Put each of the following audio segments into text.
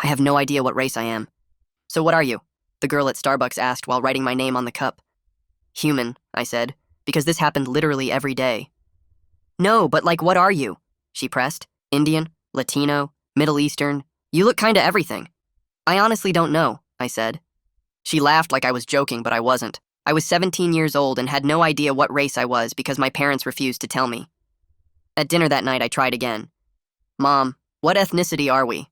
I have no idea what race I am. So what are you? The girl at Starbucks asked while writing my name on the cup. Human, I said, because this happened literally every day. No, but like what are you? She pressed. Indian, Latino, Middle Eastern. You look kinda everything. I honestly don't know, I said. She laughed like I was joking, but I wasn't. I was 17 years old and had no idea what race I was because my parents refused to tell me. At dinner that night, I tried again. Mom, what ethnicity are we?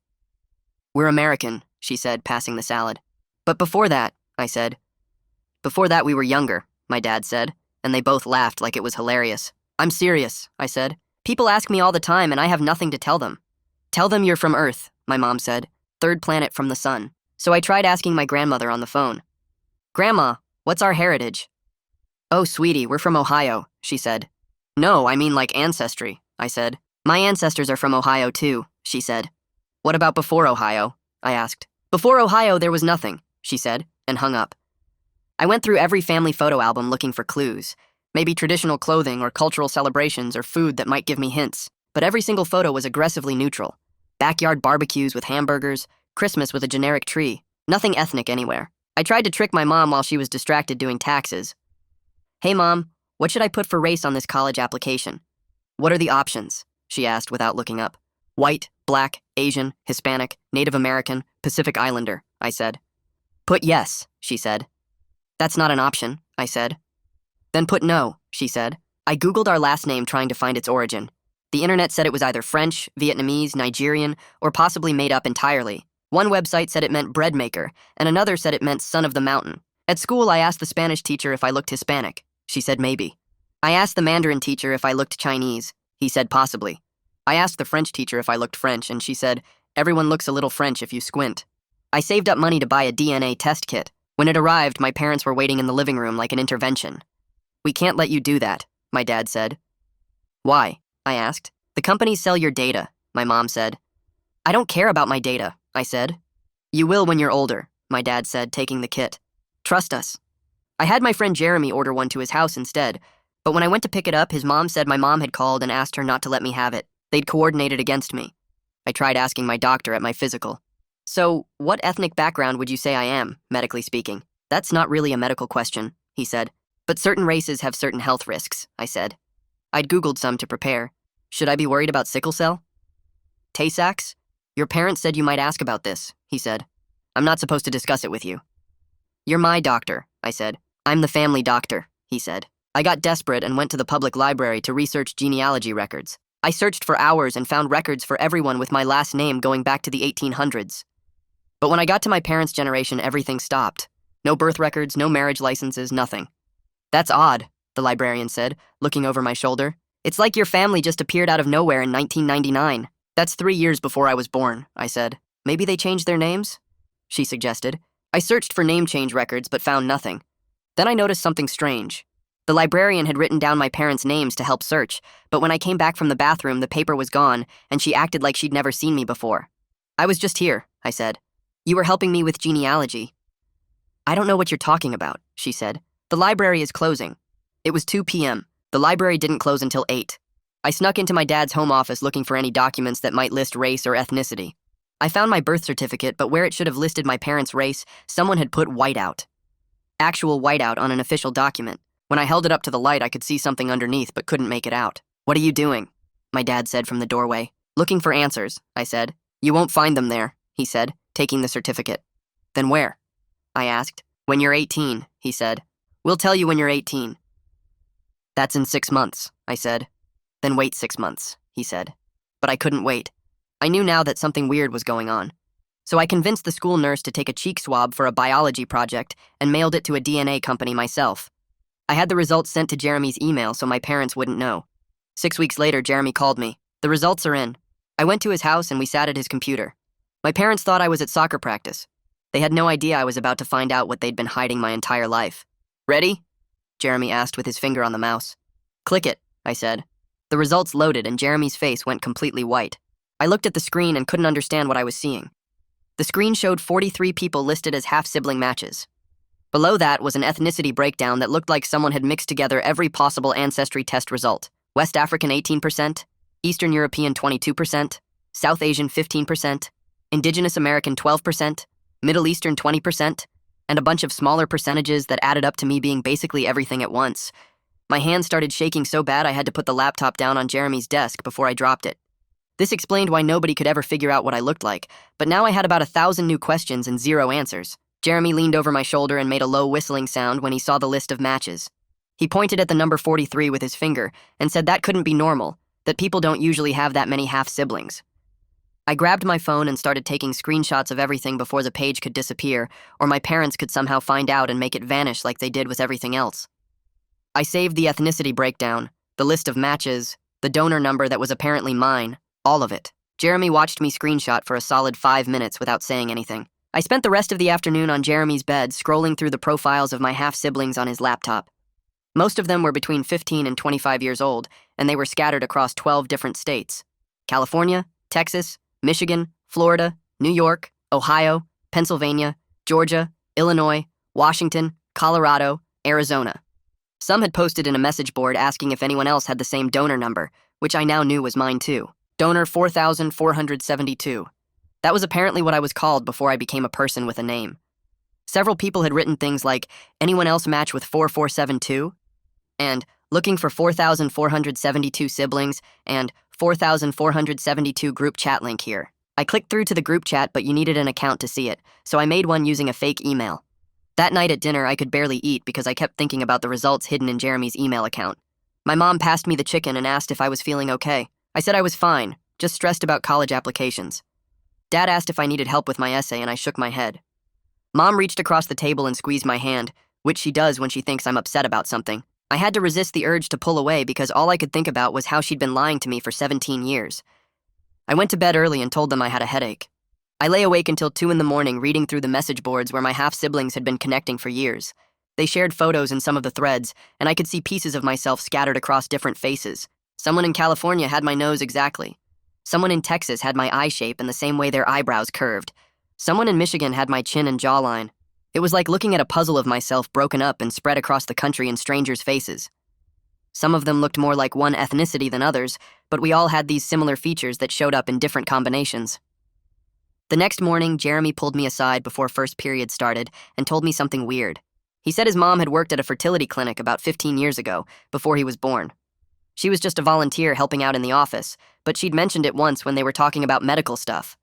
We're American, she said, passing the salad. But before that, I said. Before that, we were younger, my dad said, and they both laughed like it was hilarious. I'm serious, I said. People ask me all the time and I have nothing to tell them. Tell them you're from Earth, my mom said, third planet from the sun. So I tried asking my grandmother on the phone. Grandma, what's our heritage? Oh, sweetie, we're from Ohio, she said. No, I mean like ancestry, I said. My ancestors are from Ohio too, she said. What about before Ohio? I asked. Before Ohio, there was nothing, she said, and hung up. I went through every family photo album looking for clues, maybe traditional clothing or cultural celebrations or food that might give me hints, but every single photo was aggressively neutral. Backyard barbecues with hamburgers, Christmas with a generic tree, nothing ethnic anywhere. I tried to trick my mom while she was distracted doing taxes. Hey Mom, what should I put for race on this college application? What are the options? She asked without looking up. White, black, Asian, Hispanic, Native American, Pacific Islander, I said. Put yes, she said. That's not an option, I said. Then put no, she said. I Googled our last name trying to find its origin. The internet said it was either French, Vietnamese, Nigerian, or possibly made up entirely. One website said it meant bread maker, and another said it meant son of the mountain. At school, I asked the Spanish teacher if I looked Hispanic. She said maybe. I asked the Mandarin teacher if I looked Chinese. He said possibly. I asked the French teacher if I looked French, and she said, everyone looks a little French if you squint. I saved up money to buy a DNA test kit. When it arrived, my parents were waiting in the living room like an intervention. We can't let you do that, my dad said. Why? I asked. The companies sell your data, my mom said. I don't care about my data, I said. You will when you're older, my dad said, taking the kit. Trust us. I had my friend Jeremy order one to his house instead, but when I went to pick it up, his mom said my mom had called and asked her not to let me have it. They'd coordinated against me. I tried asking my doctor at my physical. So, what ethnic background would you say I am, medically speaking? That's not really a medical question, he said. But certain races have certain health risks, I said. I'd Googled some to prepare. Should I be worried about sickle cell? Tay-Sachs? Your parents said you might ask about this, he said. I'm not supposed to discuss it with you. You're my doctor, I said. I'm the family doctor, he said. I got desperate and went to the public library to research genealogy records. I searched for hours and found records for everyone with my last name going back to the 1800s. But when I got to my parents' generation, everything stopped. No birth records, no marriage licenses, nothing. That's odd, the librarian said, looking over my shoulder. It's like your family just appeared out of nowhere in 1999. That's 3 years before I was born, I said. Maybe they changed their names? She suggested. I searched for name change records but found nothing. Then I noticed something strange. The librarian had written down my parents' names to help search, but when I came back from the bathroom, the paper was gone, and she acted like she'd never seen me before. I was just here, I said. You were helping me with genealogy. I don't know what you're talking about, she said. The library is closing. It was 2 p.m. The library didn't close until 8. I snuck into my dad's home office looking for any documents that might list race or ethnicity. I found my birth certificate, but where it should have listed my parents' race, someone had put whiteout. Actual whiteout on an official document. When I held it up to the light, I could see something underneath, but couldn't make it out. What are you doing? My dad said from the doorway. Looking for answers, I said. You won't find them there, he said, taking the certificate. Then where? I asked. When you're 18, he said. We'll tell you when you're 18. That's in 6 months, I said. Then wait 6 months, he said. But I couldn't wait. I knew now that something weird was going on. So I convinced the school nurse to take a cheek swab for a biology project and mailed it to a DNA company myself. I had the results sent to Jeremy's email so my parents wouldn't know. 6 weeks later, Jeremy called me. The results are in. I went to his house and we sat at his computer. My parents thought I was at soccer practice. They had no idea I was about to find out what they'd been hiding my entire life. Ready? Jeremy asked with his finger on the mouse. Click it, I said. The results loaded and Jeremy's face went completely white. I looked at the screen and couldn't understand what I was seeing. The screen showed 43 people listed as half-sibling matches. Below that was an ethnicity breakdown that looked like someone had mixed together every possible ancestry test result. West African 18%, Eastern European 22%, South Asian 15%, Indigenous American 12%, Middle Eastern 20%, and a bunch of smaller percentages that added up to me being basically everything at once. My hand started shaking so bad I had to put the laptop down on Jeremy's desk before I dropped it. This explained why nobody could ever figure out what I looked like, but now I had about 1,000 new questions and 0 answers. Jeremy leaned over my shoulder and made a low whistling sound when he saw the list of matches. He pointed at the number 43 with his finger and said that couldn't be normal, that people don't usually have that many half-siblings. I grabbed my phone and started taking screenshots of everything before the page could disappear, or my parents could somehow find out and make it vanish like they did with everything else. I saved the ethnicity breakdown, the list of matches, the donor number that was apparently mine, all of it. Jeremy watched me screenshot for a solid 5 minutes without saying anything. I spent the rest of the afternoon on Jeremy's bed scrolling through the profiles of my half-siblings on his laptop. Most of them were between 15 and 25 years old, and they were scattered across 12 different states: California, Texas, Michigan, Florida, New York, Ohio, Pennsylvania, Georgia, Illinois, Washington, Colorado, Arizona. Some had posted in a message board asking if anyone else had the same donor number, which I now knew was mine too. Donor 4,472. That was apparently what I was called before I became a person with a name. Several people had written things like, "Anyone else match with 4472?" and "Looking for 4,472 siblings," and 4,472 group chat link here. I clicked through to the group chat, but you needed an account to see it, so I made one using a fake email. That night at dinner, I could barely eat because I kept thinking about the results hidden in Jeremy's email account. My mom passed me the chicken and asked if I was feeling okay. I said I was fine, just stressed about college applications. Dad asked if I needed help with my essay, and I shook my head. Mom reached across the table and squeezed my hand, which she does when she thinks I'm upset about something. I had to resist the urge to pull away because all I could think about was how she'd been lying to me for 17 years. I went to bed early and told them I had a headache. I lay awake until 2 in the morning reading through the message boards where my half-siblings had been connecting for years. They shared photos in some of the threads, and I could see pieces of myself scattered across different faces. Someone in California had my nose exactly. Someone in Texas had my eye shape and the same way their eyebrows curved. Someone in Michigan had my chin and jawline. It was like looking at a puzzle of myself broken up and spread across the country in strangers' faces. Some of them looked more like one ethnicity than others, but we all had these similar features that showed up in different combinations. The next morning, Jeremy pulled me aside before first period started and told me something weird. He said his mom had worked at a fertility clinic about 15 years ago, before he was born. She was just a volunteer helping out in the office, but she'd mentioned it once when they were talking about medical stuff.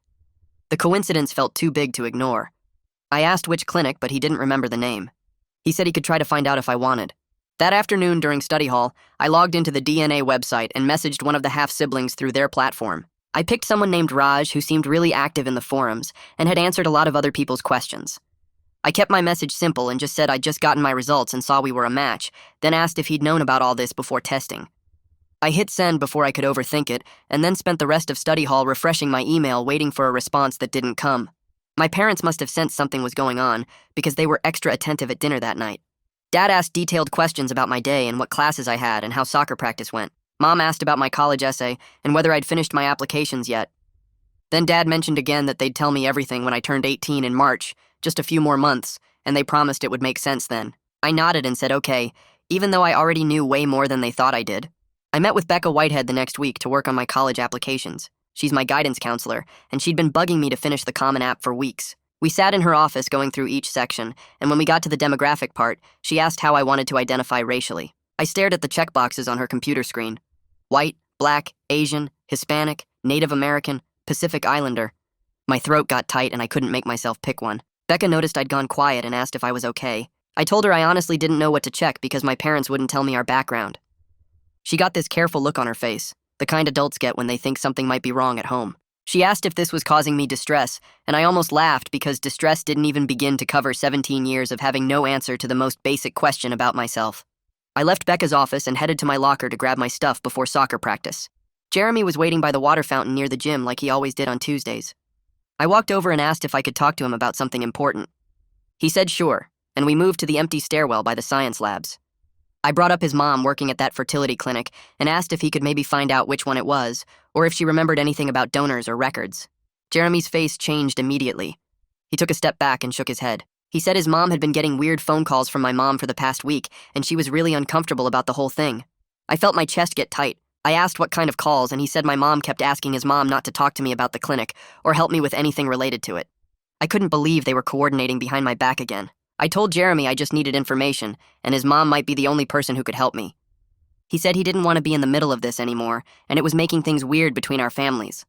The coincidence felt too big to ignore. I asked which clinic, but he didn't remember the name. He said he could try to find out if I wanted. That afternoon during study hall, I logged into the DNA website and messaged one of the half-siblings through their platform. I picked someone named Raj who seemed really active in the forums and had answered a lot of other people's questions. I kept my message simple and just said I'd just gotten my results and saw we were a match, then asked if he'd known about all this before testing. I hit send before I could overthink it, and then spent the rest of study hall refreshing my email waiting for a response that didn't come. My parents must have sensed something was going on because they were extra attentive at dinner that night. Dad asked detailed questions about my day and what classes I had and how soccer practice went. Mom asked about my college essay and whether I'd finished my applications yet. Then Dad mentioned again that they'd tell me everything when I turned 18 in March, just a few more months, and they promised it would make sense then. I nodded and said okay, even though I already knew way more than they thought I did. I met with Becca Whitehead the next week to work on my college applications. She's my guidance counselor, and she'd been bugging me to finish the Common App for weeks. We sat in her office going through each section, and when we got to the demographic part, she asked how I wanted to identify racially. I stared at the checkboxes on her computer screen. White, Black, Asian, Hispanic, Native American, Pacific Islander. My throat got tight and I couldn't make myself pick one. Becca noticed I'd gone quiet and asked if I was okay. I told her I honestly didn't know what to check because my parents wouldn't tell me our background. She got this careful look on her face, the kind adults get when they think something might be wrong at home. She asked if this was causing me distress, and I almost laughed because distress didn't even begin to cover 17 years of having no answer to the most basic question about myself. I left Becca's office and headed to my locker to grab my stuff before soccer practice. Jeremy was waiting by the water fountain near the gym like he always did on Tuesdays. I walked over and asked if I could talk to him about something important. He said sure, and we moved to the empty stairwell by the science labs. I brought up his mom working at that fertility clinic and asked if he could maybe find out which one it was, or if she remembered anything about donors or records. Jeremy's face changed immediately. He took a step back and shook his head. He said his mom had been getting weird phone calls from my mom for the past week, and she was really uncomfortable about the whole thing. I felt my chest get tight, I asked what kind of calls, and he said my mom kept asking his mom not to talk to me about the clinic or help me with anything related to it. I couldn't believe they were coordinating behind my back again. I told Jeremy I just needed information, and his mom might be the only person who could help me. He said he didn't want to be in the middle of this anymore, and it was making things weird between our families.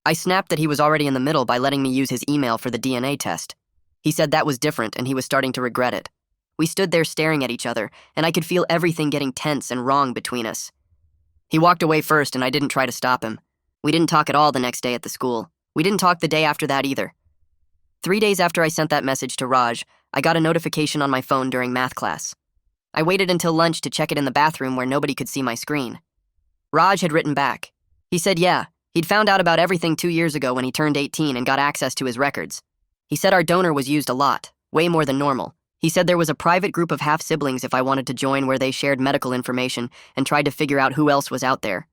I snapped that he was already in the middle by letting me use his email for the DNA test. He said that was different, and he was starting to regret it. We stood there staring at each other, and I could feel everything getting tense and wrong between us. He walked away first, and I didn't try to stop him. We didn't talk at all the next day at the school. We didn't talk the day after that either. 3 days after I sent that message to Raj, I got a notification on my phone during math class. I waited until lunch to check it in the bathroom where nobody could see my screen. Raj had written back. He said, yeah, he'd found out about everything 2 years ago when he turned 18 and got access to his records. He said our donor was used a lot, way more than normal. He said there was a private group of half-siblings if I wanted to join where they shared medical information and tried to figure out who else was out there.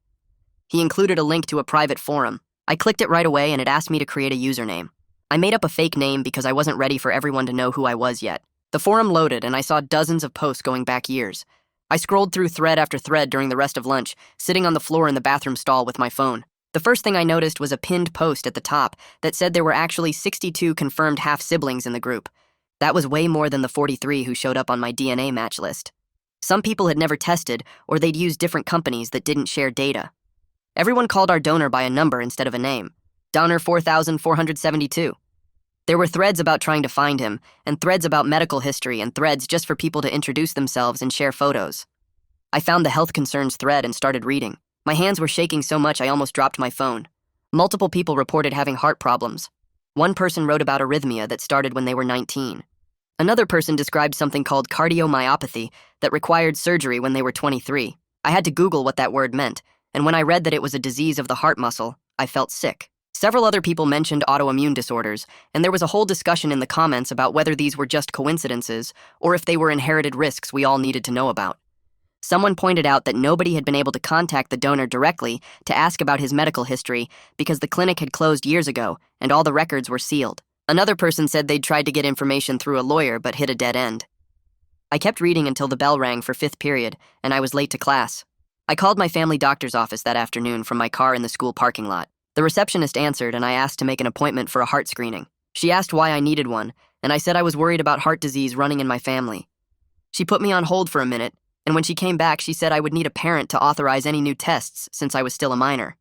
He included a link to a private forum. I clicked it right away and it asked me to create a username. I made up a fake name because I wasn't ready for everyone to know who I was yet. The forum loaded and I saw dozens of posts going back years. I scrolled through thread after thread during the rest of lunch, sitting on the floor in the bathroom stall with my phone. The first thing I noticed was a pinned post at the top that said there were actually 62 confirmed half-siblings in the group. That was way more than the 43 who showed up on my DNA match list. Some people had never tested, or they'd used different companies that didn't share data. Everyone called our donor by a number instead of a name. Donor 4472. There were threads about trying to find him, and threads about medical history, and threads just for people to introduce themselves and share photos. I found the health concerns thread and started reading. My hands were shaking so much I almost dropped my phone. Multiple people reported having heart problems. One person wrote about arrhythmia that started when they were 19. Another person described something called cardiomyopathy that required surgery when they were 23. I had to Google what that word meant, and when I read that it was a disease of the heart muscle, I felt sick. Several other people mentioned autoimmune disorders, and there was a whole discussion in the comments about whether these were just coincidences or if they were inherited risks we all needed to know about. Someone pointed out that nobody had been able to contact the donor directly to ask about his medical history because the clinic had closed years ago and all the records were sealed. Another person said they'd tried to get information through a lawyer but hit a dead end. I kept reading until the bell rang for 5th period, and I was late to class. I called my family doctor's office that afternoon from my car in the school parking lot. The receptionist answered, and I asked to make an appointment for a heart screening. She asked why I needed one, and I said I was worried about heart disease running in my family. She put me on hold for a minute, and when she came back, she said I would need a parent to authorize any new tests since I was still a minor.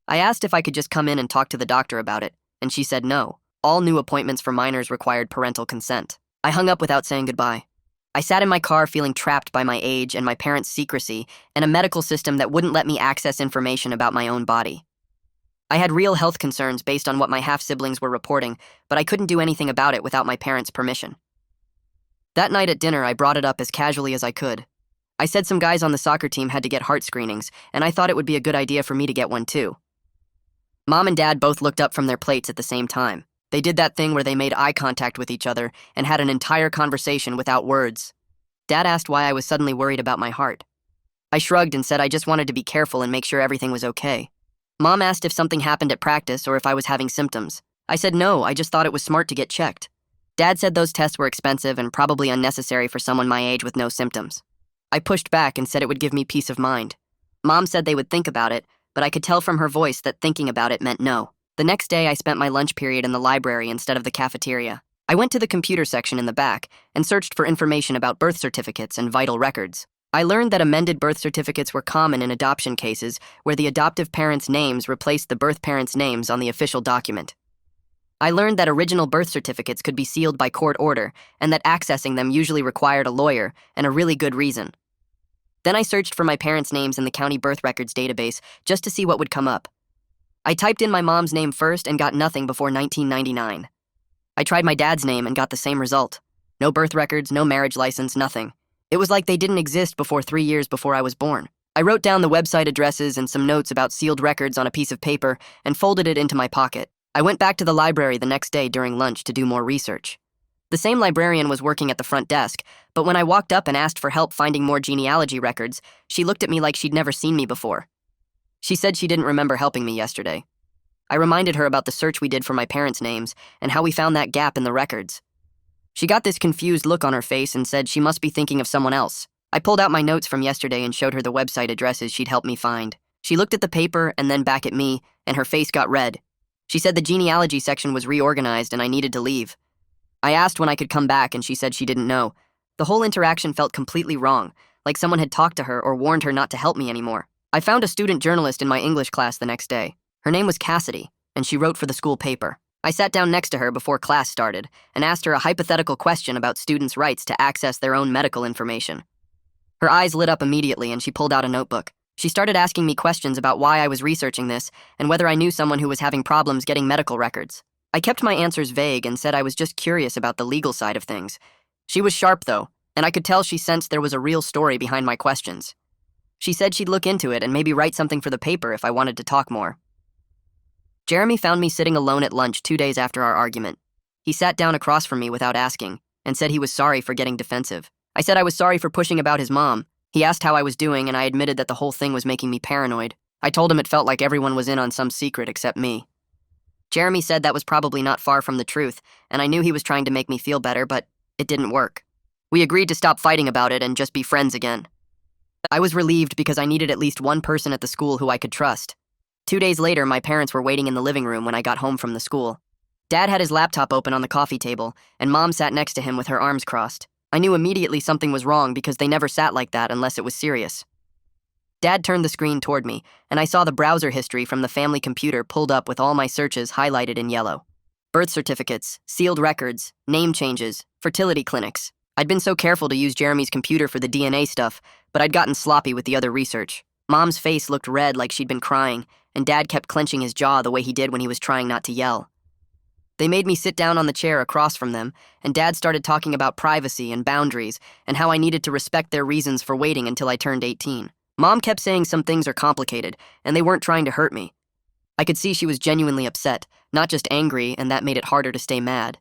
I asked if I could just come in and talk to the doctor about it, and she said no. All new appointments for minors required parental consent. I hung up without saying goodbye. I sat in my car feeling trapped by my age and my parents' secrecy and a medical system that wouldn't let me access information about my own body. I had real health concerns based on what my half-siblings were reporting, but I couldn't do anything about it without my parents' permission. That night at dinner, I brought it up as casually as I could. I said some guys on the soccer team had to get heart screenings, and I thought it would be a good idea for me to get one too. Mom and Dad both looked up from their plates at the same time. They did that thing where they made eye contact with each other and had an entire conversation without words. Dad asked why I was suddenly worried about my heart. I shrugged and said I just wanted to be careful and make sure everything was okay. Mom asked if something happened at practice or if I was having symptoms. I said no, I just thought it was smart to get checked. Dad said those tests were expensive and probably unnecessary for someone my age with no symptoms. I pushed back and said it would give me peace of mind. Mom said they would think about it, but I could tell from her voice that thinking about it meant no. The next day, I spent my lunch period in the library instead of the cafeteria. I went to the computer section in the back and searched for information about birth certificates and vital records. I learned that amended birth certificates were common in adoption cases where the adoptive parents' names replaced the birth parents' names on the official document. I learned that original birth certificates could be sealed by court order and that accessing them usually required a lawyer and a really good reason. Then I searched for my parents' names in the county birth records database just to see what would come up. I typed in my mom's name first and got nothing before 1999. I tried my dad's name and got the same result. No birth records, no marriage license, nothing. It was like they didn't exist before 3 years before I was born. I wrote down the website addresses and some notes about sealed records on a piece of paper and folded it into my pocket. I went back to the library the next day during lunch to do more research. The same librarian was working at the front desk, but when I walked up and asked for help finding more genealogy records, she looked at me like she'd never seen me before. She said she didn't remember helping me yesterday. I reminded her about the search we did for my parents' names and how we found that gap in the records. She got this confused look on her face and said she must be thinking of someone else. I pulled out my notes from yesterday and showed her the website addresses she'd helped me find. She looked at the paper and then back at me, and her face got red. She said the genealogy section was reorganized and I needed to leave. I asked when I could come back, and she said she didn't know. The whole interaction felt completely wrong, like someone had talked to her or warned her not to help me anymore. I found a student journalist in my English class the next day. Her name was Cassidy, and she wrote for the school paper. I sat down next to her before class started and asked her a hypothetical question about students' rights to access their own medical information. Her eyes lit up immediately, and she pulled out a notebook. She started asking me questions about why I was researching this and whether I knew someone who was having problems getting medical records. I kept my answers vague and said I was just curious about the legal side of things. She was sharp, though, and I could tell she sensed there was a real story behind my questions. She said she'd look into it and maybe write something for the paper if I wanted to talk more. Jeremy found me sitting alone at lunch 2 days after our argument. He sat down across from me without asking and said he was sorry for getting defensive. I said I was sorry for pushing about his mom. He asked how I was doing, and I admitted that the whole thing was making me paranoid. I told him it felt like everyone was in on some secret except me. Jeremy said that was probably not far from the truth, and I knew he was trying to make me feel better, but it didn't work. We agreed to stop fighting about it and just be friends again. I was relieved because I needed at least one person at the school who I could trust. 2 days later, my parents were waiting in the living room when I got home from the school. Dad had his laptop open on the coffee table, and Mom sat next to him with her arms crossed. I knew immediately something was wrong because they never sat like that unless it was serious. Dad turned the screen toward me, and I saw the browser history from the family computer pulled up with all my searches highlighted in yellow. Birth certificates, sealed records, name changes, fertility clinics. I'd been so careful to use Jeremy's computer for the DNA stuff, but I'd gotten sloppy with the other research. Mom's face looked red like she'd been crying, and Dad kept clenching his jaw the way he did when he was trying not to yell. They made me sit down on the chair across from them, and Dad started talking about privacy and boundaries and how I needed to respect their reasons for waiting until I turned 18. Mom kept saying some things are complicated, and they weren't trying to hurt me. I could see she was genuinely upset, not just angry, and that made it harder to stay mad.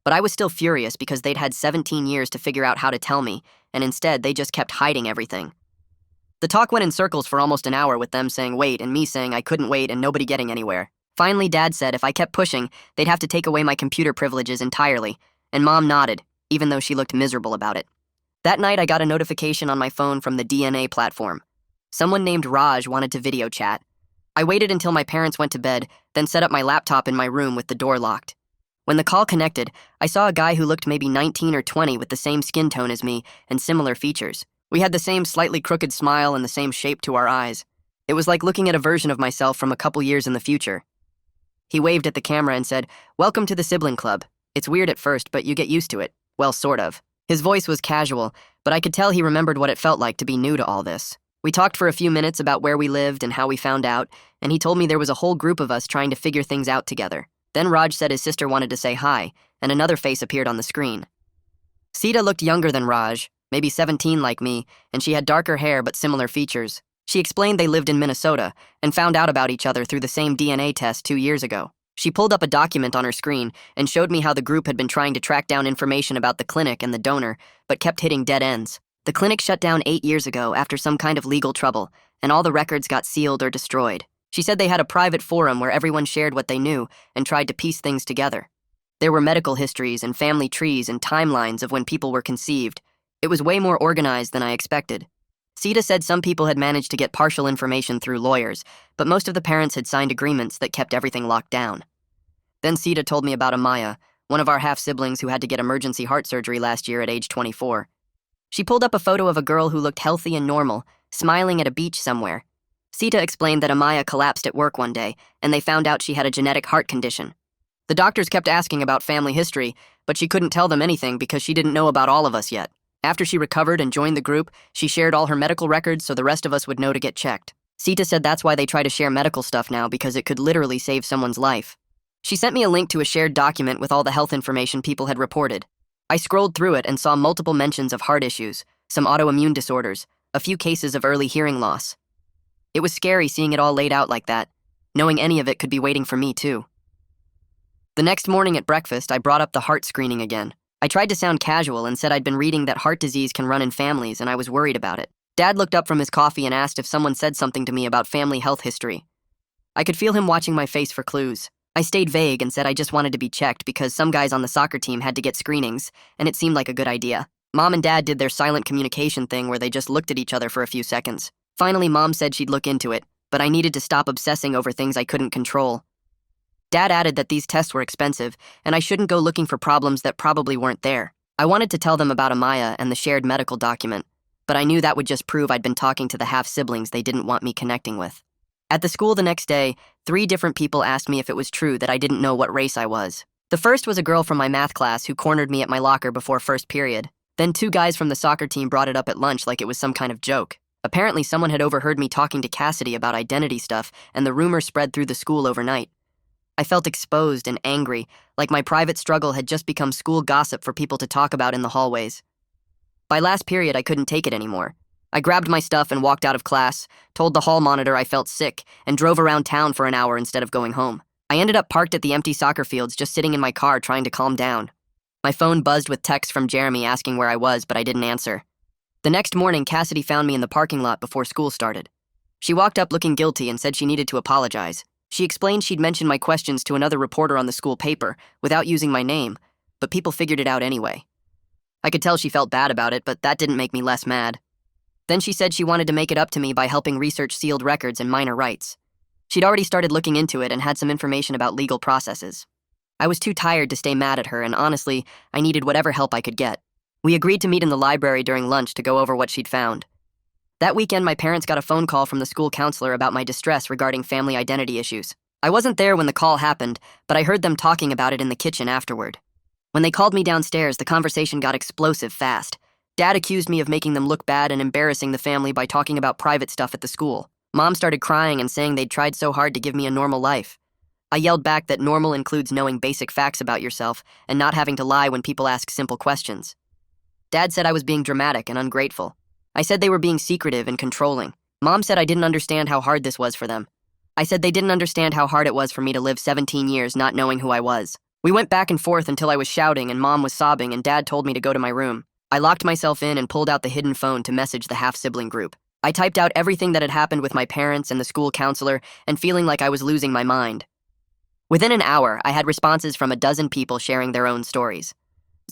But I was still furious because they'd had 17 years to figure out how to tell me, and instead they just kept hiding everything. The talk went in circles for almost an hour with them saying wait and me saying I couldn't wait and nobody getting anywhere. Finally, Dad said if I kept pushing, they'd have to take away my computer privileges entirely, and Mom nodded, even though she looked miserable about it. That night, I got a notification on my phone from the DNA platform. Someone named Raj wanted to video chat. I waited until my parents went to bed, then set up my laptop in my room with the door locked. When the call connected, I saw a guy who looked maybe 19 or 20 with the same skin tone as me and similar features. We had the same slightly crooked smile and the same shape to our eyes. It was like looking at a version of myself from a couple years in the future. He waved at the camera and said, "Welcome to the sibling club. It's weird at first, but you get used to it. Well, sort of." His voice was casual, but I could tell he remembered what it felt like to be new to all this. We talked for a few minutes about where we lived and how we found out, and he told me there was a whole group of us trying to figure things out together. Then Raj said his sister wanted to say hi, and another face appeared on the screen. Sita looked younger than Raj, maybe 17 like me, and she had darker hair but similar features. She explained they lived in Minnesota and found out about each other through the same DNA test 2 years ago. She pulled up a document on her screen and showed me how the group had been trying to track down information about the clinic and the donor, but kept hitting dead ends. The clinic shut down 8 years ago after some kind of legal trouble, and all the records got sealed or destroyed. She said they had a private forum where everyone shared what they knew and tried to piece things together. There were medical histories and family trees and timelines of when people were conceived. It was way more organized than I expected. Sita said some people had managed to get partial information through lawyers, but most of the parents had signed agreements that kept everything locked down. Then Sita told me about Amaya, one of our half-siblings who had to get emergency heart surgery last year at age 24. She pulled up a photo of a girl who looked healthy and normal, smiling at a beach somewhere. Sita explained that Amaya collapsed at work one day, and they found out she had a genetic heart condition. The doctors kept asking about family history, but she couldn't tell them anything because she didn't know about all of us yet. After she recovered and joined the group, she shared all her medical records so the rest of us would know to get checked. Sita said that's why they try to share medical stuff now, because it could literally save someone's life. She sent me a link to a shared document with all the health information people had reported. I scrolled through it and saw multiple mentions of heart issues, some autoimmune disorders, a few cases of early hearing loss. It was scary seeing it all laid out like that, knowing any of it could be waiting for me too. The next morning at breakfast, I brought up the heart screening again. I tried to sound casual and said I'd been reading that heart disease can run in families and I was worried about it. Dad looked up from his coffee and asked if someone said something to me about family health history. I could feel him watching my face for clues. I stayed vague and said I just wanted to be checked because some guys on the soccer team had to get screenings, and it seemed like a good idea. Mom and Dad did their silent communication thing where they just looked at each other for a few seconds. Finally, Mom said she'd look into it, but I needed to stop obsessing over things I couldn't control. Dad added that these tests were expensive, and I shouldn't go looking for problems that probably weren't there. I wanted to tell them about Amaya and the shared medical document, but I knew that would just prove I'd been talking to the half-siblings they didn't want me connecting with. At the school the next day, 3 different people asked me if it was true that I didn't know what race I was. The first was a girl from my math class who cornered me at my locker before first period. Then 2 guys from the soccer team brought it up at lunch like it was some kind of joke. Apparently someone had overheard me talking to Cassidy about identity stuff, and the rumor spread through the school overnight. I felt exposed and angry, like my private struggle had just become school gossip for people to talk about in the hallways. By last period, I couldn't take it anymore. I grabbed my stuff and walked out of class, told the hall monitor I felt sick, and drove around town for an hour instead of going home. I ended up parked at the empty soccer fields, just sitting in my car trying to calm down. My phone buzzed with texts from Jeremy asking where I was, but I didn't answer. The next morning, Cassidy found me in the parking lot before school started. She walked up looking guilty and said she needed to apologize. She explained she'd mentioned my questions to another reporter on the school paper, without using my name, but people figured it out anyway. I could tell she felt bad about it, but that didn't make me less mad. Then she said she wanted to make it up to me by helping research sealed records and minor rights. She'd already started looking into it and had some information about legal processes. I was too tired to stay mad at her, and honestly, I needed whatever help I could get. We agreed to meet in the library during lunch to go over what she'd found. That weekend, my parents got a phone call from the school counselor about my distress regarding family identity issues. I wasn't there when the call happened, but I heard them talking about it in the kitchen afterward. When they called me downstairs, the conversation got explosive fast. Dad accused me of making them look bad and embarrassing the family by talking about private stuff at the school. Mom started crying and saying they'd tried so hard to give me a normal life. I yelled back that normal includes knowing basic facts about yourself and not having to lie when people ask simple questions. Dad said I was being dramatic and ungrateful. I said they were being secretive and controlling. Mom said I didn't understand how hard this was for them. I said they didn't understand how hard it was for me to live 17 years not knowing who I was. We went back and forth until I was shouting and Mom was sobbing and Dad told me to go to my room. I locked myself in and pulled out the hidden phone to message the half-sibling group. I typed out everything that had happened with my parents and the school counselor and feeling like I was losing my mind. Within an hour, I had responses from 12 people sharing their own stories.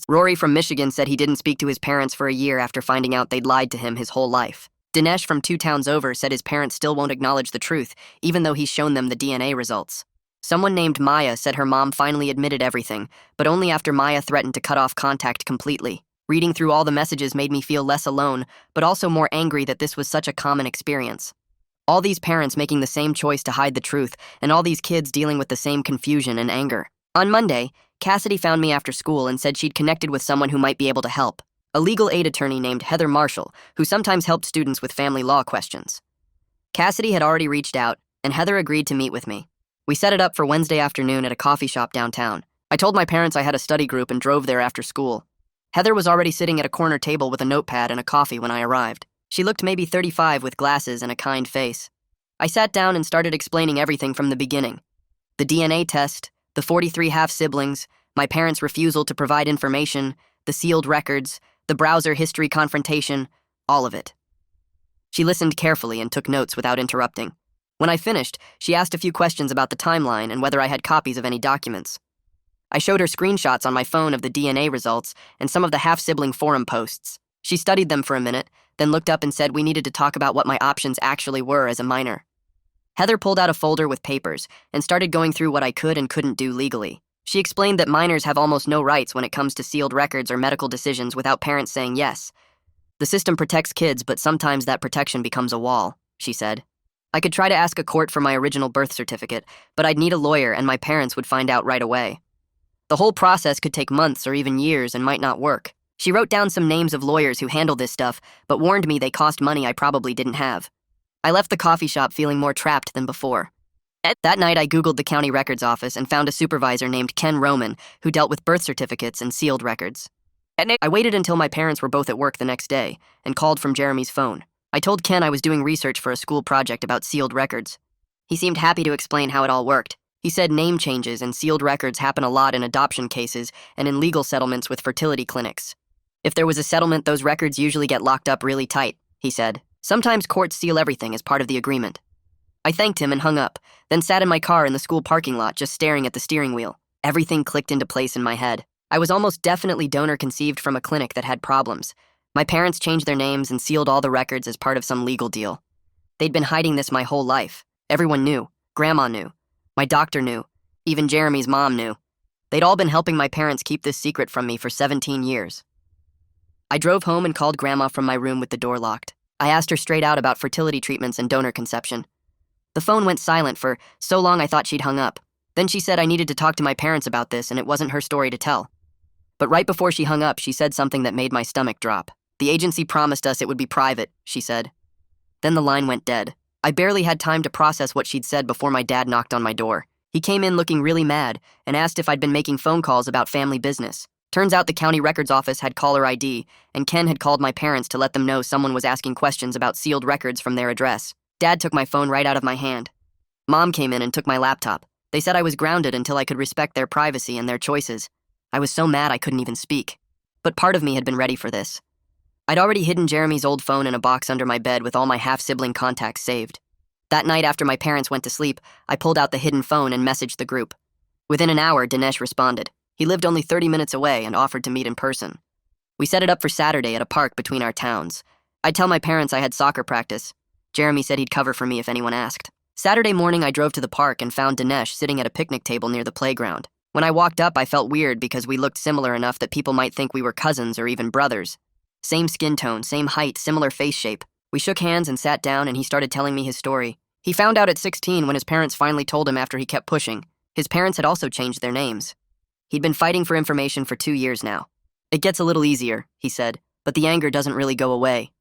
Rory from Michigan said he didn't speak to his parents for a year after finding out they'd lied to him his whole life. Dinesh from 2 towns over said his parents still won't acknowledge the truth, even though he's shown them the DNA results. Someone named Maya said her mom finally admitted everything, but only after Maya threatened to cut off contact completely. Reading through all the messages made me feel less alone, but also more angry that this was such a common experience. All these parents making the same choice to hide the truth, and all these kids dealing with the same confusion and anger. On Monday, Cassidy found me after school and said she'd connected with someone who might be able to help. A legal aid attorney named Heather Marshall, who sometimes helped students with family law questions. Cassidy had already reached out, and Heather agreed to meet with me. We set it up for Wednesday afternoon at a coffee shop downtown. I told my parents I had a study group and drove there after school. Heather was already sitting at a corner table with a notepad and a coffee when I arrived. She looked maybe 35 with glasses and a kind face. I sat down and started explaining everything from the beginning. The DNA test, the 43 half-siblings, my parents' refusal to provide information, the sealed records, the browser history confrontation, all of it. She listened carefully and took notes without interrupting. When I finished, she asked a few questions about the timeline and whether I had copies of any documents. I showed her screenshots on my phone of the DNA results and some of the half-sibling forum posts. She studied them for a minute, then looked up and said we needed to talk about what my options actually were as a minor. Heather pulled out a folder with papers and started going through what I could and couldn't do legally. She explained that minors have almost no rights when it comes to sealed records or medical decisions without parents saying yes. The system protects kids, but sometimes that protection becomes a wall, she said. I could try to ask a court for my original birth certificate, but I'd need a lawyer and my parents would find out right away. The whole process could take months or even years and might not work. She wrote down some names of lawyers who handle this stuff, but warned me they cost money I probably didn't have. I left the coffee shop feeling more trapped than before. That night, I Googled the county records office and found a supervisor named Ken Roman who dealt with birth certificates and sealed records. I waited until my parents were both at work the next day and called from Jeremy's phone. I told Ken I was doing research for a school project about sealed records. He seemed happy to explain how it all worked. He said name changes and sealed records happen a lot in adoption cases and in legal settlements with fertility clinics. If there was a settlement, those records usually get locked up really tight, he said. Sometimes courts seal everything as part of the agreement. I thanked him and hung up, then sat in my car in the school parking lot just staring at the steering wheel. Everything clicked into place in my head. I was almost definitely donor conceived from a clinic that had problems. My parents changed their names and sealed all the records as part of some legal deal. They'd been hiding this my whole life. Everyone knew. Grandma knew. My doctor knew. Even Jeremy's mom knew. They'd all been helping my parents keep this secret from me for 17 years. I drove home and called Grandma from my room with the door locked. I asked her straight out about fertility treatments and donor conception. The phone went silent for so long I thought she'd hung up. Then she said I needed to talk to my parents about this and it wasn't her story to tell. But right before she hung up, she said something that made my stomach drop. The agency promised us it would be private, she said. Then the line went dead. I barely had time to process what she'd said before my dad knocked on my door. He came in looking really mad and asked if I'd been making phone calls about family business. Turns out the county records office had caller ID, and Ken had called my parents to let them know someone was asking questions about sealed records from their address. Dad took my phone right out of my hand. Mom came in and took my laptop. They said I was grounded until I could respect their privacy and their choices. I was so mad I couldn't even speak. But part of me had been ready for this. I'd already hidden Jeremy's old phone in a box under my bed with all my half-sibling contacts saved. That night after my parents went to sleep, I pulled out the hidden phone and messaged the group. Within an hour, Dinesh responded. He lived only 30 minutes away and offered to meet in person. We set it up for Saturday at a park between our towns. I'd tell my parents I had soccer practice. Jeremy said he'd cover for me if anyone asked. Saturday morning, I drove to the park and found Dinesh sitting at a picnic table near the playground. When I walked up, I felt weird because we looked similar enough that people might think we were cousins or even brothers. Same skin tone, same height, similar face shape. We shook hands and sat down and he started telling me his story. He found out at 16 when his parents finally told him after he kept pushing. His parents had also changed their names. He'd been fighting for information for 2 years now. It gets a little easier, he said, but the anger doesn't really go away.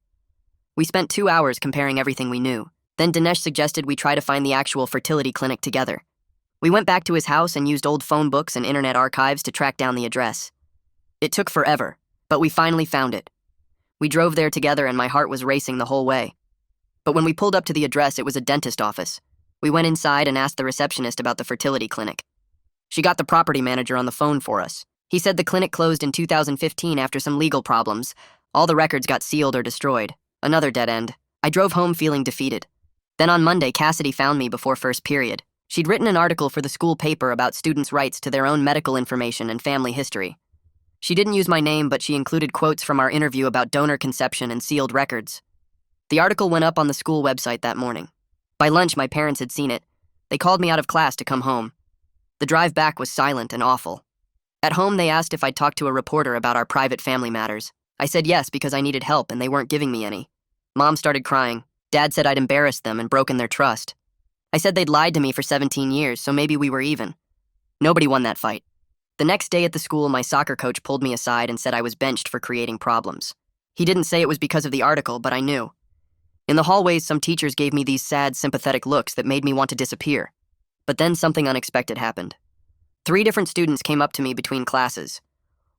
We spent 2 hours comparing everything we knew. Then Dinesh suggested we try to find the actual fertility clinic together. We went back to his house and used old phone books and internet archives to track down the address. It took forever, but we finally found it. We drove there together and my heart was racing the whole way. But when we pulled up to the address, it was a dentist office. We went inside and asked the receptionist about the fertility clinic. She got the property manager on the phone for us. He said the clinic closed in 2015 after some legal problems. All the records got sealed or destroyed. Another dead end. I drove home feeling defeated. Then on Monday, Cassidy found me before first period. She'd written an article for the school paper about students' rights to their own medical information and family history. She didn't use my name, but she included quotes from our interview about donor conception and sealed records. The article went up on the school website that morning. By lunch, my parents had seen it. They called me out of class to come home. The drive back was silent and awful. At home, they asked if I'd talk to a reporter about our private family matters. I said yes because I needed help and they weren't giving me any. Mom started crying. Dad said I'd embarrassed them and broken their trust. I said they'd lied to me for 17 years, so maybe we were even. Nobody won that fight. The next day at the school, my soccer coach pulled me aside and said I was benched for creating problems. He didn't say it was because of the article, but I knew. In the hallways, some teachers gave me these sad, sympathetic looks that made me want to disappear. But then something unexpected happened. 3 different students came up to me between classes.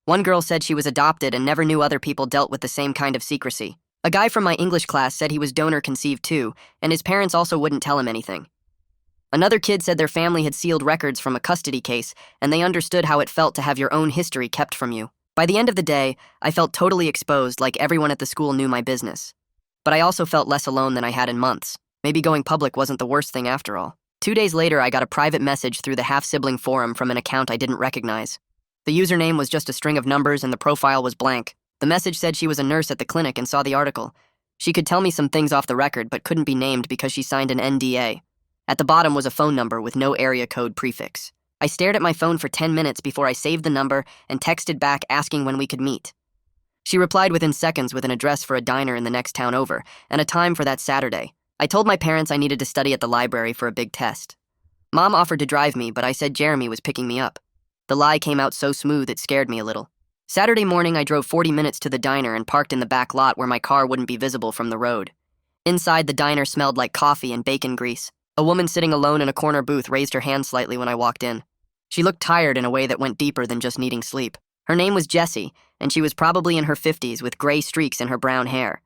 One girl said she was adopted and never knew other people dealt with the same kind of secrecy. A guy from my English class said he was donor conceived too, and his parents also wouldn't tell him anything. Another kid said their family had sealed records from a custody case, and they understood how it felt to have your own history kept from you. By the end of the day, I felt totally exposed, like everyone at the school knew my business. But I also felt less alone than I had in months. Maybe going public wasn't the worst thing after all. 2 days later, I got a private message through the half-sibling forum from an account I didn't recognize. The username was just a string of numbers and the profile was blank. The message said she was a nurse at the clinic and saw the article. She could tell me some things off the record but couldn't be named because she signed an NDA. At the bottom was a phone number with no area code prefix. I stared at my phone for 10 minutes before I saved the number and texted back asking when we could meet. She replied within seconds with an address for a diner in the next town over and a time for that Saturday. I told my parents I needed to study at the library for a big test. Mom offered to drive me, but I said Jeremy was picking me up. The lie came out so smooth it scared me a little. Saturday morning, I drove 40 minutes to the diner and parked in the back lot where my car wouldn't be visible from the road. Inside, the diner smelled like coffee and bacon grease. A woman sitting alone in a corner booth raised her hand slightly when I walked in. She looked tired in a way that went deeper than just needing sleep. Her name was Jessie, and she was probably in her 50s with gray streaks in her brown hair.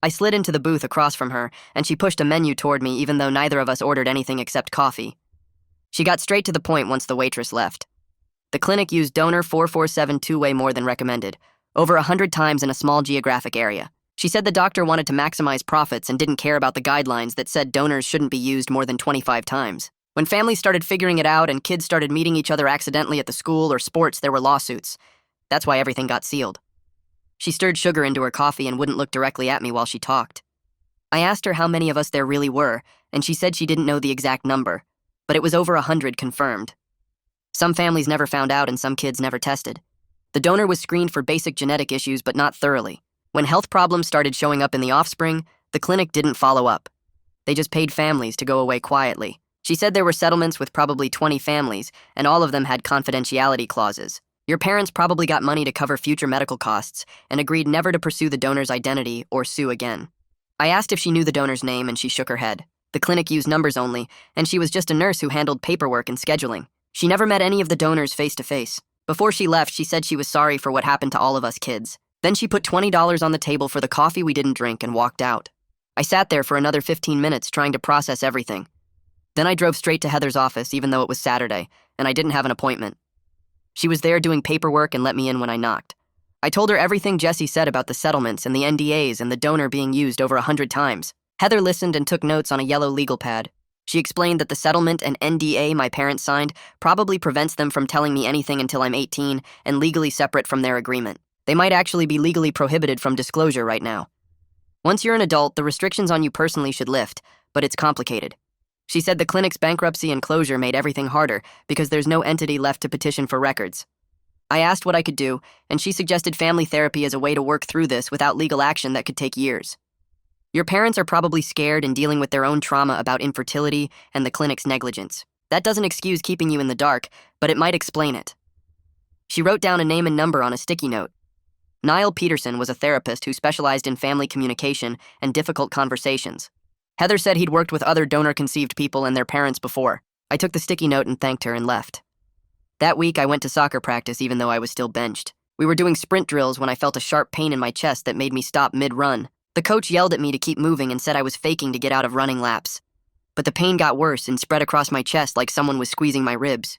I slid into the booth across from her, and she pushed a menu toward me even though neither of us ordered anything except coffee. She got straight to the point once the waitress left. The clinic used donor 447 two-way more than recommended, over 100 times in a small geographic area. She said the doctor wanted to maximize profits and didn't care about the guidelines that said donors shouldn't be used more than 25 times. When families started figuring it out and kids started meeting each other accidentally at the school or sports, there were lawsuits. That's why everything got sealed. She stirred sugar into her coffee and wouldn't look directly at me while she talked. I asked her how many of us there really were, and she said she didn't know the exact number, but it was over 100 confirmed. Some families never found out and some kids never tested. The donor was screened for basic genetic issues, but not thoroughly. When health problems started showing up in the offspring, the clinic didn't follow up. They just paid families to go away quietly. She said there were settlements with probably 20 families, and all of them had confidentiality clauses. Your parents probably got money to cover future medical costs and agreed never to pursue the donor's identity or sue again. I asked if she knew the donor's name, and she shook her head. The clinic used numbers only, and she was just a nurse who handled paperwork and scheduling. She never met any of the donors face to face. Before she left, she said she was sorry for what happened to all of us kids. Then she put $20 on the table for the coffee we didn't drink and walked out. I sat there for another 15 minutes trying to process everything. Then I drove straight to Heather's office, even though it was Saturday, and I didn't have an appointment. She was there doing paperwork and let me in when I knocked. I told her everything Jesse said about the settlements and the NDAs and the donor being used over 100 times. Heather listened and took notes on a yellow legal pad. She explained that the settlement and NDA my parents signed probably prevents them from telling me anything until I'm 18 and legally separate from their agreement. They might actually be legally prohibited from disclosure right now. Once you're an adult, the restrictions on you personally should lift, but it's complicated. She said the clinic's bankruptcy and closure made everything harder because there's no entity left to petition for records. I asked what I could do, and she suggested family therapy as a way to work through this without legal action that could take years. Your parents are probably scared and dealing with their own trauma about infertility and the clinic's negligence. That doesn't excuse keeping you in the dark, but it might explain it. She wrote down a name and number on a sticky note. Niall Peterson was a therapist who specialized in family communication and difficult conversations. Heather said he'd worked with other donor-conceived people and their parents before. I took the sticky note and thanked her and left. That week, I went to soccer practice even though I was still benched. We were doing sprint drills when I felt a sharp pain in my chest that made me stop mid-run. The coach yelled at me to keep moving and said I was faking to get out of running laps. But the pain got worse and spread across my chest like someone was squeezing my ribs.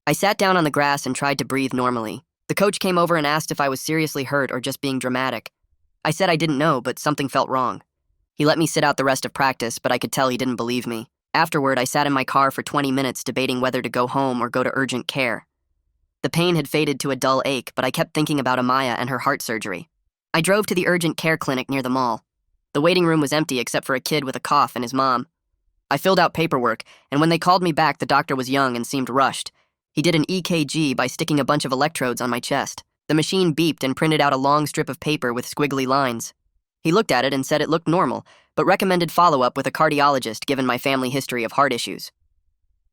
I sat down on the grass and tried to breathe normally. The coach came over and asked if I was seriously hurt or just being dramatic. I said I didn't know, but something felt wrong. He let me sit out the rest of practice, but I could tell he didn't believe me. Afterward, I sat in my car for 20 minutes debating whether to go home or go to urgent care. The pain had faded to a dull ache, but I kept thinking about Amaya and her heart surgery. I drove to the urgent care clinic near the mall. The waiting room was empty except for a kid with a cough and his mom. I filled out paperwork, and when they called me back, the doctor was young and seemed rushed. He did an EKG by sticking a bunch of electrodes on my chest. The machine beeped and printed out a long strip of paper with squiggly lines. He looked at it and said it looked normal, but recommended follow-up with a cardiologist given my family history of heart issues.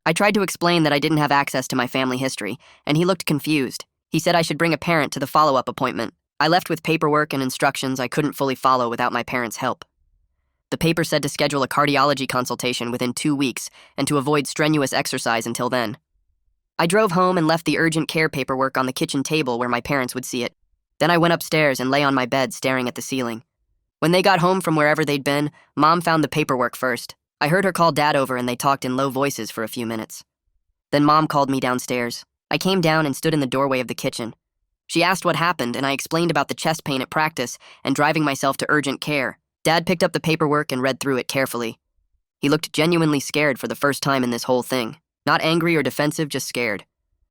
I tried to explain that I didn't have access to my family history, and he looked confused. He said I should bring a parent to the follow-up appointment. I left with paperwork and instructions I couldn't fully follow without my parents' help. The paper said to schedule a cardiology consultation within 2 weeks and to avoid strenuous exercise until then. I drove home and left the urgent care paperwork on the kitchen table where my parents would see it. Then I went upstairs and lay on my bed staring at the ceiling. When they got home from wherever they'd been, Mom found the paperwork first. I heard her call Dad over and they talked in low voices for a few minutes. Then Mom called me downstairs. I came down and stood in the doorway of the kitchen. She asked what happened, and I explained about the chest pain at practice and driving myself to urgent care. Dad picked up the paperwork and read through it carefully. He looked genuinely scared for the first time in this whole thing. Not angry or defensive, just scared.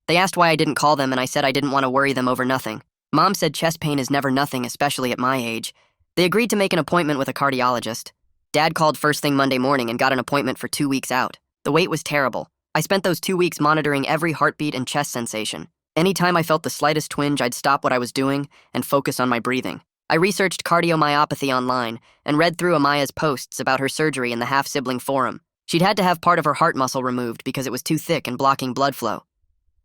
They asked why I didn't call them, and I said I didn't want to worry them over nothing. Mom said chest pain is never nothing, especially at my age. They agreed to make an appointment with a cardiologist. Dad called first thing Monday morning and got an appointment for 2 weeks out. The wait was terrible. I spent those 2 weeks monitoring every heartbeat and chest sensation. Anytime I felt the slightest twinge, I'd stop what I was doing and focus on my breathing. I researched cardiomyopathy online and read through Amaya's posts about her surgery in the half-sibling forum. She'd had to have part of her heart muscle removed because it was too thick and blocking blood flow.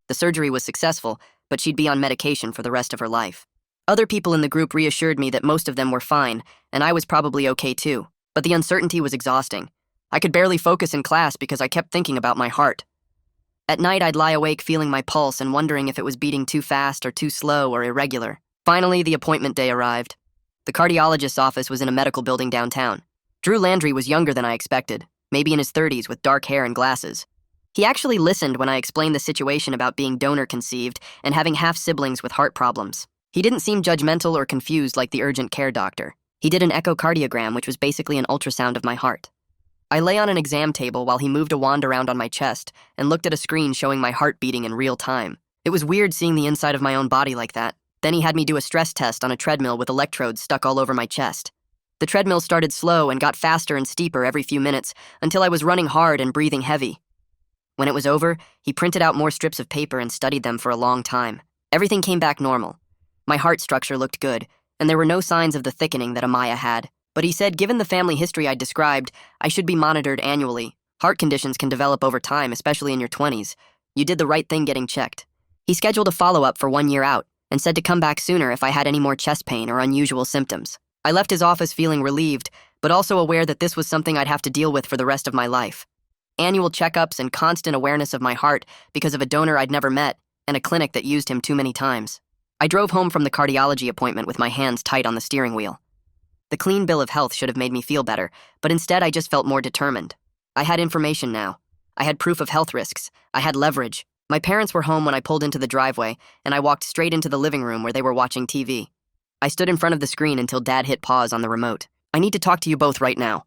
The surgery was successful, but she'd be on medication for the rest of her life. Other people in the group reassured me that most of them were fine, and I was probably okay too. But the uncertainty was exhausting. I could barely focus in class because I kept thinking about my heart. At night, I'd lie awake feeling my pulse and wondering if it was beating too fast or too slow or irregular. Finally, the appointment day arrived. The cardiologist's office was in a medical building downtown. Drew Landry was younger than I expected, maybe in his 30s with dark hair and glasses. He actually listened when I explained the situation about being donor-conceived and having half-siblings with heart problems. He didn't seem judgmental or confused like the urgent care doctor. He did an echocardiogram, which was basically an ultrasound of my heart. I lay on an exam table while he moved a wand around on my chest and looked at a screen showing my heart beating in real time. It was weird seeing the inside of my own body like that. Then he had me do a stress test on a treadmill with electrodes stuck all over my chest. The treadmill started slow and got faster and steeper every few minutes until I was running hard and breathing heavy. When it was over, he printed out more strips of paper and studied them for a long time. Everything came back normal. My heart structure looked good, and there were no signs of the thickening that Amaya had. But he said, given the family history I'd described, I should be monitored annually. Heart conditions can develop over time, especially in your 20s. You did the right thing getting checked. He scheduled a follow-up for 1 year out and said to come back sooner if I had any more chest pain or unusual symptoms. I left his office feeling relieved, but also aware that this was something I'd have to deal with for the rest of my life. Annual checkups and constant awareness of my heart because of a donor I'd never met and a clinic that used him too many times. I drove home from the cardiology appointment with my hands tight on the steering wheel. The clean bill of health should have made me feel better, but instead I just felt more determined. I had information now. I had proof of health risks. I had leverage. My parents were home when I pulled into the driveway, and I walked straight into the living room where they were watching TV. I stood in front of the screen until Dad hit pause on the remote. I need to talk to you both right now.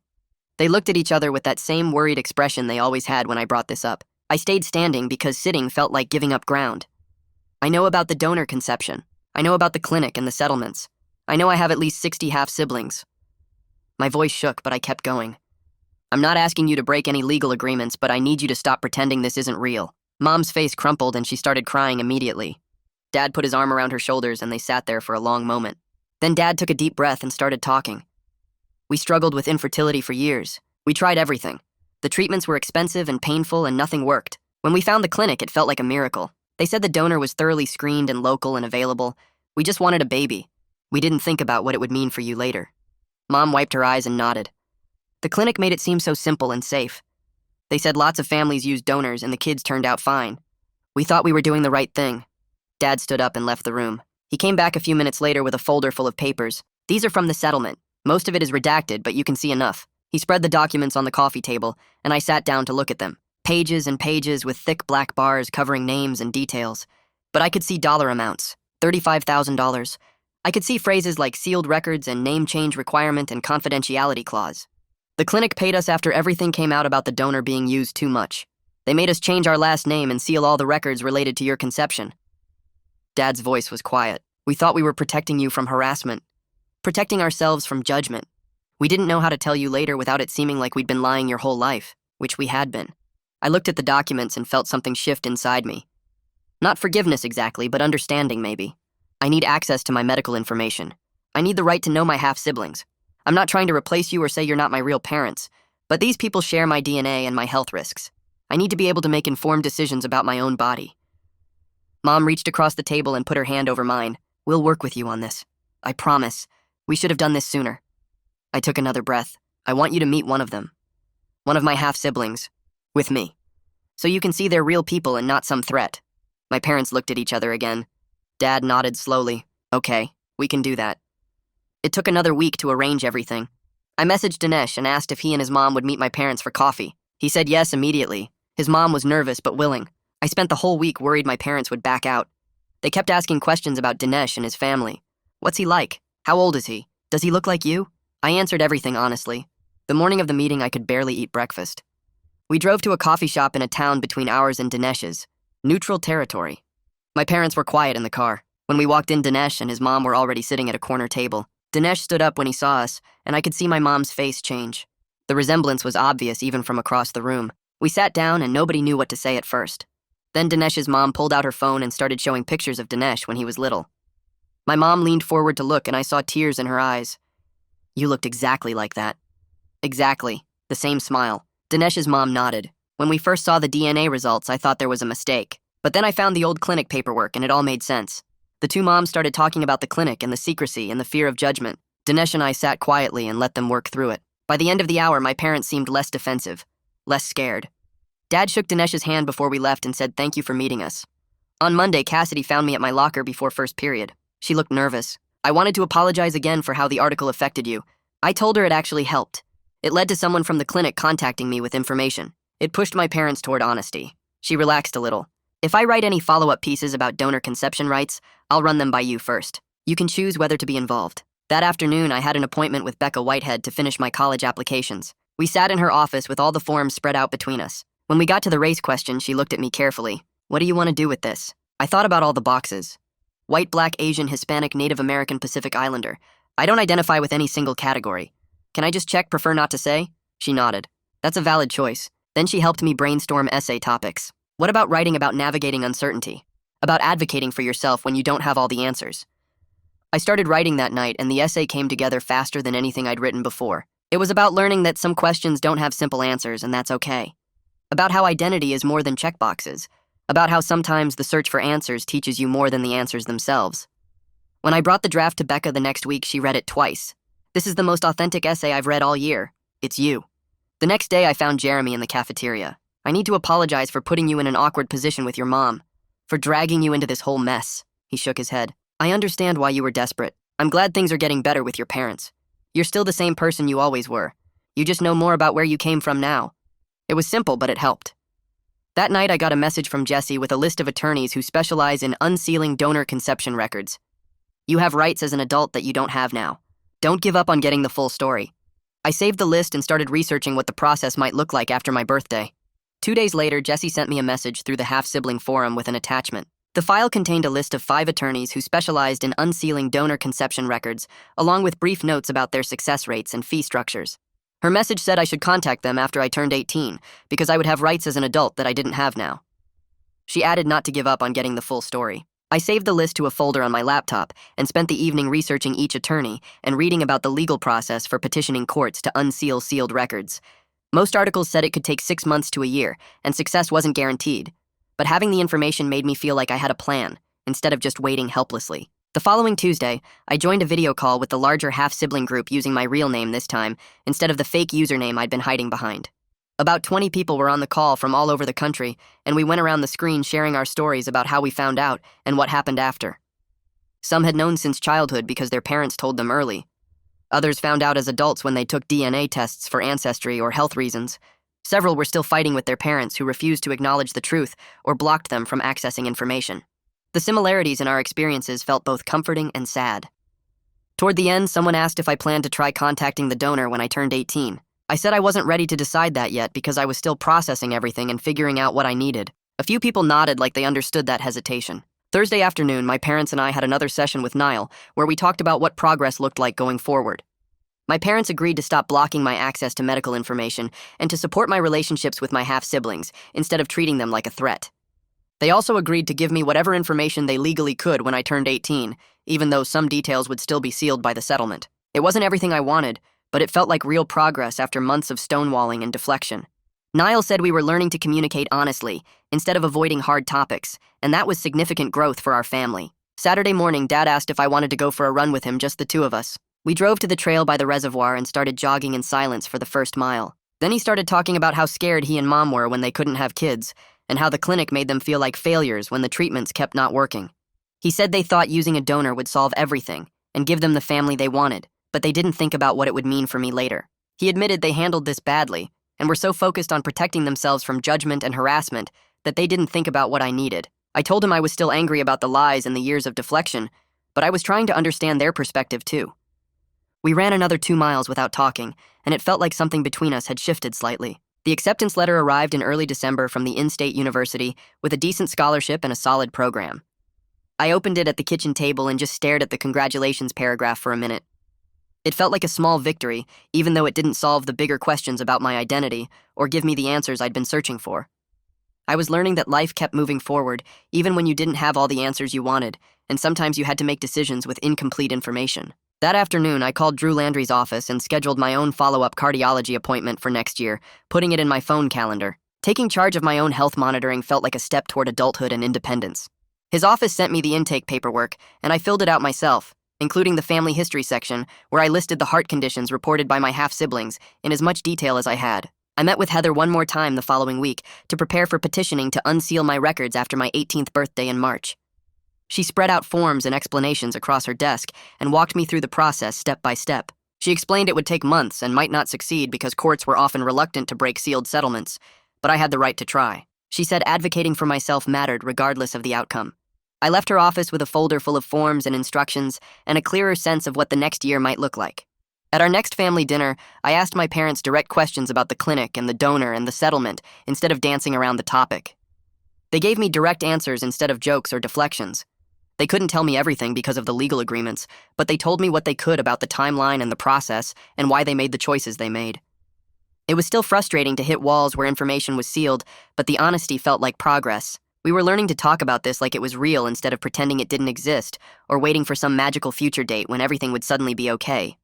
They looked at each other with that same worried expression they always had when I brought this up. I stayed standing because sitting felt like giving up ground. I know about the donor conception. I know about the clinic and the settlements. I know I have at least 60 half-siblings. My voice shook, but I kept going. I'm not asking you to break any legal agreements, but I need you to stop pretending this isn't real. Mom's face crumpled and she started crying immediately. Dad put his arm around her shoulders and they sat there for a long moment. Then Dad took a deep breath and started talking. We struggled with infertility for years. We tried everything. The treatments were expensive and painful and nothing worked. When we found the clinic, it felt like a miracle. They said the donor was thoroughly screened and local and available. We just wanted a baby. We didn't think about what it would mean for you later. Mom wiped her eyes and nodded. The clinic made it seem so simple and safe. They said lots of families used donors and the kids turned out fine. We thought we were doing the right thing. Dad stood up and left the room. He came back a few minutes later with a folder full of papers. These are from the settlement. Most of it is redacted, but you can see enough. He spread the documents on the coffee table, and I sat down to look at them. Pages and pages with thick black bars covering names and details. But I could see dollar amounts. $35,000. I could see phrases like sealed records and name change requirement and confidentiality clause. The clinic paid us after everything came out about the donor being used too much. They made us change our last name and seal all the records related to your conception. Dad's voice was quiet. We thought we were protecting you from harassment, protecting ourselves from judgment. We didn't know how to tell you later without it seeming like we'd been lying your whole life, which we had been. I looked at the documents and felt something shift inside me. Not forgiveness exactly, but understanding maybe. I need access to my medical information. I need the right to know my half-siblings. I'm not trying to replace you or say you're not my real parents, but these people share my DNA and my health risks. I need to be able to make informed decisions about my own body. Mom reached across the table and put her hand over mine. We'll work with you on this. I promise. We should have done this sooner. I took another breath. I want you to meet one of them. One of my half-siblings. With me. So you can see they're real people and not some threat. My parents looked at each other again. Dad nodded slowly. Okay, we can do that. It took another week to arrange everything. I messaged Dinesh and asked if he and his mom would meet my parents for coffee. He said yes immediately. His mom was nervous but willing. I spent the whole week worried my parents would back out. They kept asking questions about Dinesh and his family. What's he like? How old is he? Does he look like you? I answered everything honestly. The morning of the meeting, I could barely eat breakfast. We drove to a coffee shop in a town between ours and Dinesh's. Neutral territory. My parents were quiet in the car. When we walked in, Dinesh and his mom were already sitting at a corner table. Dinesh stood up when he saw us, and I could see my mom's face change. The resemblance was obvious even from across the room. We sat down and nobody knew what to say at first. Then Dinesh's mom pulled out her phone and started showing pictures of Dinesh when he was little. My mom leaned forward to look and I saw tears in her eyes. You looked exactly like that. Exactly. The same smile. Dinesh's mom nodded. When we first saw the DNA results, I thought there was a mistake. But then I found the old clinic paperwork and it all made sense. The two moms started talking about the clinic and the secrecy and the fear of judgment. Dinesh and I sat quietly and let them work through it. By the end of the hour, my parents seemed less defensive, less scared. Dad shook Dinesh's hand before we left and said thank you for meeting us. On Monday, Cassidy found me at my locker before first period. She looked nervous. I wanted to apologize again for how the article affected you. I told her it actually helped. It led to someone from the clinic contacting me with information. It pushed my parents toward honesty. She relaxed a little. If I write any follow-up pieces about donor conception rights, I'll run them by you first. You can choose whether to be involved. That afternoon, I had an appointment with Becca Whitehead to finish my college applications. We sat in her office with all the forms spread out between us. When we got to the race question, she looked at me carefully. What do you want to do with this? I thought about all the boxes. White, Black, Asian, Hispanic, Native American, Pacific Islander. I don't identify with any single category. Can I just check prefer not to say? She nodded. That's a valid choice. Then she helped me brainstorm essay topics. What about writing about navigating uncertainty? About advocating for yourself when you don't have all the answers? I started writing that night, and the essay came together faster than anything I'd written before. It was about learning that some questions don't have simple answers, and that's okay. About how identity is more than checkboxes. About how sometimes the search for answers teaches you more than the answers themselves. When I brought the draft to Becca the next week, she read it twice. This is the most authentic essay I've read all year. It's you. The next day, I found Jeremy in the cafeteria. I need to apologize for putting you in an awkward position with your mom. For dragging you into this whole mess. He shook his head. I understand why you were desperate. I'm glad things are getting better with your parents. You're still the same person you always were. You just know more about where you came from now. It was simple, but it helped. That night, I got a message from Jesse with a list of attorneys who specialize in unsealing donor conception records. You have rights as an adult that you don't have now. Don't give up on getting the full story. I saved the list and started researching what the process might look like after my birthday. 2 days later, Jesse sent me a message through the half-sibling forum with an attachment. The file contained a list of 5 attorneys who specialized in unsealing donor conception records, along with brief notes about their success rates and fee structures. Her message said I should contact them after I turned 18, because I would have rights as an adult that I didn't have now. She added not to give up on getting the full story. I saved the list to a folder on my laptop and spent the evening researching each attorney and reading about the legal process for petitioning courts to unseal sealed records. Most articles said it could take 6 months to a year, and success wasn't guaranteed. But having the information made me feel like I had a plan, instead of just waiting helplessly. The following Tuesday, I joined a video call with the larger half-sibling group using my real name this time, instead of the fake username I'd been hiding behind. About 20 people were on the call from all over the country, and we went around the screen sharing our stories about how we found out and what happened after. Some had known since childhood because their parents told them early. Others found out as adults when they took DNA tests for ancestry or health reasons. Several were still fighting with their parents who refused to acknowledge the truth or blocked them from accessing information. The similarities in our experiences felt both comforting and sad. Toward the end, someone asked if I planned to try contacting the donor when I turned 18. I said I wasn't ready to decide that yet because I was still processing everything and figuring out what I needed. A few people nodded like they understood that hesitation. Thursday afternoon, my parents and I had another session with Niall where we talked about what progress looked like going forward. My parents agreed to stop blocking my access to medical information and to support my relationships with my half-siblings instead of treating them like a threat. They also agreed to give me whatever information they legally could when I turned 18, even though some details would still be sealed by the settlement. It wasn't everything I wanted, but it felt like real progress after months of stonewalling and deflection. Niall said we were learning to communicate honestly, instead of avoiding hard topics, and that was significant growth for our family. Saturday morning, Dad asked if I wanted to go for a run with him, just the two of us. We drove to the trail by the reservoir and started jogging in silence for the first mile. Then he started talking about how scared he and Mom were when they couldn't have kids, and how the clinic made them feel like failures when the treatments kept not working. He said they thought using a donor would solve everything and give them the family they wanted, but they didn't think about what it would mean for me later. He admitted they handled this badly and were so focused on protecting themselves from judgment and harassment that they didn't think about what I needed. I told him I was still angry about the lies and the years of deflection, but I was trying to understand their perspective too. We ran another 2 miles without talking, and it felt like something between us had shifted slightly. The acceptance letter arrived in early December from the in-state university with a decent scholarship and a solid program. I opened it at the kitchen table and just stared at the congratulations paragraph for a minute. It felt like a small victory, even though it didn't solve the bigger questions about my identity or give me the answers I'd been searching for. I was learning that life kept moving forward, even when you didn't have all the answers you wanted, and sometimes you had to make decisions with incomplete information. That afternoon, I called Drew Landry's office and scheduled my own follow-up cardiology appointment for next year, putting it in my phone calendar. Taking charge of my own health monitoring felt like a step toward adulthood and independence. His office sent me the intake paperwork, and I filled it out myself, including the family history section, where I listed the heart conditions reported by my half-siblings in as much detail as I had. I met with Heather one more time the following week to prepare for petitioning to unseal my records after my 18th birthday in March. She spread out forms and explanations across her desk and walked me through the process step by step. She explained it would take months and might not succeed because courts were often reluctant to break sealed settlements, but I had the right to try. She said advocating for myself mattered regardless of the outcome. I left her office with a folder full of forms and instructions and a clearer sense of what the next year might look like. At our next family dinner, I asked my parents direct questions about the clinic and the donor and the settlement instead of dancing around the topic. They gave me direct answers instead of jokes or deflections. They couldn't tell me everything because of the legal agreements, but they told me what they could about the timeline and the process and why they made the choices they made. It was still frustrating to hit walls where information was sealed, but the honesty felt like progress. We were learning to talk about this like it was real instead of pretending it didn't exist or waiting for some magical future date when everything would suddenly be okay.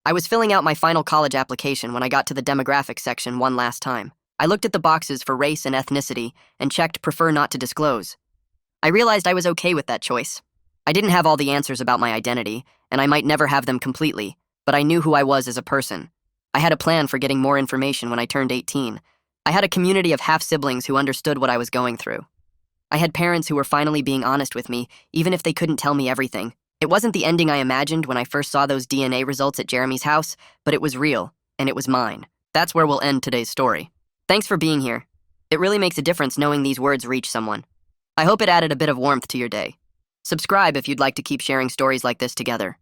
I was filling out my final college application when I got to the demographics section one last time. I looked at the boxes for race and ethnicity and checked prefer not to disclose. I realized I was okay with that choice. I didn't have all the answers about my identity, and I might never have them completely, but I knew who I was as a person. I had a plan for getting more information when I turned 18. I had a community of half-siblings who understood what I was going through. I had parents who were finally being honest with me, even if they couldn't tell me everything. It wasn't the ending I imagined when I first saw those DNA results at Jeremy's house, but it was real, and it was mine. That's where we'll end today's story. Thanks for being here. It really makes a difference knowing these words reach someone. I hope it added a bit of warmth to your day. Subscribe if you'd like to keep sharing stories like this together.